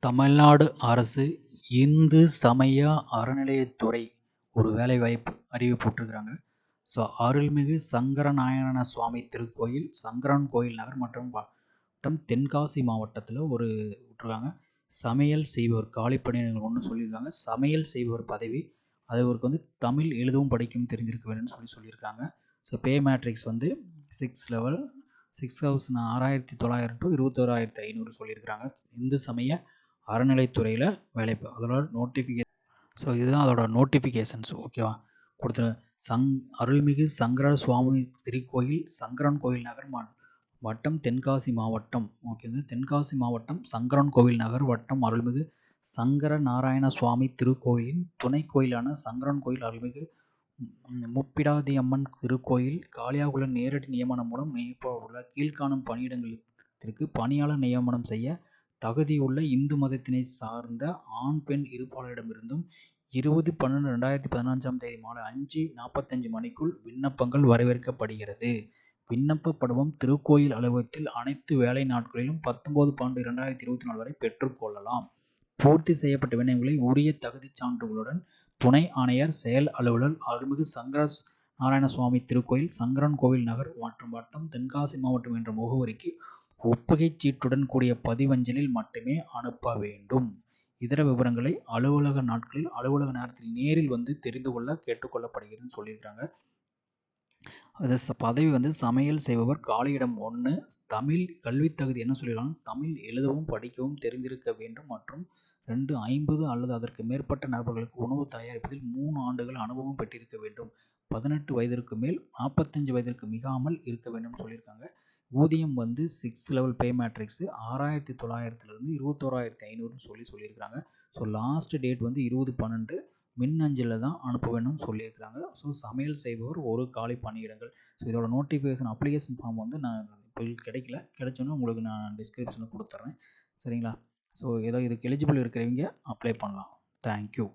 தமிழ்நாடு அரசு இந்து சமய அறநிலையத்துறை ஒரு வேலைவாய்ப்பு அறிவிப்பு விட்டுருக்குறாங்க. ஸோ அருள்மிகு சங்கரநாராயண சுவாமி திருக்கோயில், சங்கரன் கோயில் நகர் மற்றும் தென்காசி மாவட்டத்தில் ஒரு விட்டுருக்காங்க. சமையல் செய்பவர் காலி பணியிடங்கள் ஒன்று சொல்லியிருக்காங்க. சமையல் செய்பவர் பதவி அவருக்கு வந்து தமிழ் எழுதவும் படிக்கவும் தெரிஞ்சிருக்க வேணும்னு சொல்லியிருக்காங்க. ஸோ பே மேட்ரிக்ஸ் வந்து 6 லெவல் 6,900 டு 21,500 சொல்லியிருக்கிறாங்க. இந்து சமய அறநிலைத்துறையில் வேலைப்பு அதோட நோட்டிஃபிகேஷன். ஸோ இதுதான் அதோட நோட்டிஃபிகேஷன்ஸ். ஓகேவா, கொடுத்துரு. அருள்மிகு சங்கர சுவாமி திருக்கோயில், சங்கரன் கோயில் நகர் வட்டம், தென்காசி மாவட்டம். ஓகேங்க, தென்காசி மாவட்டம், சங்கரன் கோவில் நகர் வட்டம், அருள்மிகு சங்கர நாராயண சுவாமி திருக்கோயிலின் துணை கோயிலான சங்கரன் கோயில், அருள்மிகு முப்பிடாதியம்மன் திருக்கோயில், காளியாகுள நேரடி நியமனம் மூலம் நியமிக்கப்பட்டுள்ள கீழ்காணும் பணியிடங்களுக்கு பணியாளர் நியமனம் செய்ய தகுதியுள்ள இந்து மதத்தினை சார்ந்த ஆண் பெண் இருபாலரிடமிருந்தும் 20/12/2015 மாலை 5:45 மணிக்குள் விண்ணப்பங்கள் வரவேற்கப்படுகிறது. விண்ணப்ப படிவம் திருக்கோயில் அலுவலகத்தில் அனைத்து வேலை நாட்களிலும் 19/12/2024 வரை பெற்றுக்கொள்ளலாம். பூர்த்தி செய்யப்பட்ட விண்ணப்பங்களை உரிய தகுதி சான்றுகளுடன் துணை ஆணையர், செயல் அலுவலர், அருள்மிகு சங்கர நாராயண சுவாமி திருக்கோயில், சங்கரன் கோவில் நகர் மற்றும் வட்டம், தென்காசி மாவட்டம் என்ற முகவரிக்கு ஒப்புகைச் சீட்டுடன் கூடிய பதிவஞ்சலில் மட்டுமே அனுப்ப வேண்டும். இதர விவரங்களை அலுவலக நாட்களில் அலுவலக நேரத்தில் நேரில் வந்து தெரிந்து கொள்ள கேட்டுக்கொள்ளப்படுகிறதுன்னு சொல்லியிருக்கிறாங்க. அது பதவி வந்து சமையல் செய்பவர், காலியிடம் 1, தமிழ் கல்வித் தகுதி என்ன சொல்லிடலாம், தமிழ் எழுதவும் படிக்கவும் தெரிந்திருக்க வேண்டும் மற்றும் 2 50 அல்லது அதற்கு மேற்பட்ட நபர்களுக்கு உணவு தயாரிப்பதில் 3 ஆண்டுகள் அனுபவம் பெற்றிருக்க வேண்டும். 18 வயதிற்கு மேல் 45 வயதிற்கு மிகாமல் இருக்க வேண்டும் சொல்லியிருக்காங்க. ஊதியம் வந்து 6 லெவல் பே மேட்ரிக்ஸ் 6,900 21,500 சொல்லியிருக்காங்க. ஸோ லாஸ்ட் டேட் வந்து 20/12 மின்னஞ்சலில் தான் அனுப்ப வேணும்னு சொல்லியிருக்கிறாங்க. ஸோ சமையல் செய்பவர் ஒரு காலி பணியிடங்கள். ஸோ இதோட நோட்டிஃபிகேஷன் அப்ளிகேஷன் ஃபார்ம் வந்து நான் இப்போ கிடைச்சோன்னா உங்களுக்கு நான் டிஸ்கிரிப்ஷனில் கொடுத்துட்றேன். சரிங்களா? ஸோ ஏதோ இதுக்கு எலிஜிபிள் இருக்கிறவங்க அப்ளை பண்ணலாம். தேங்க்யூ.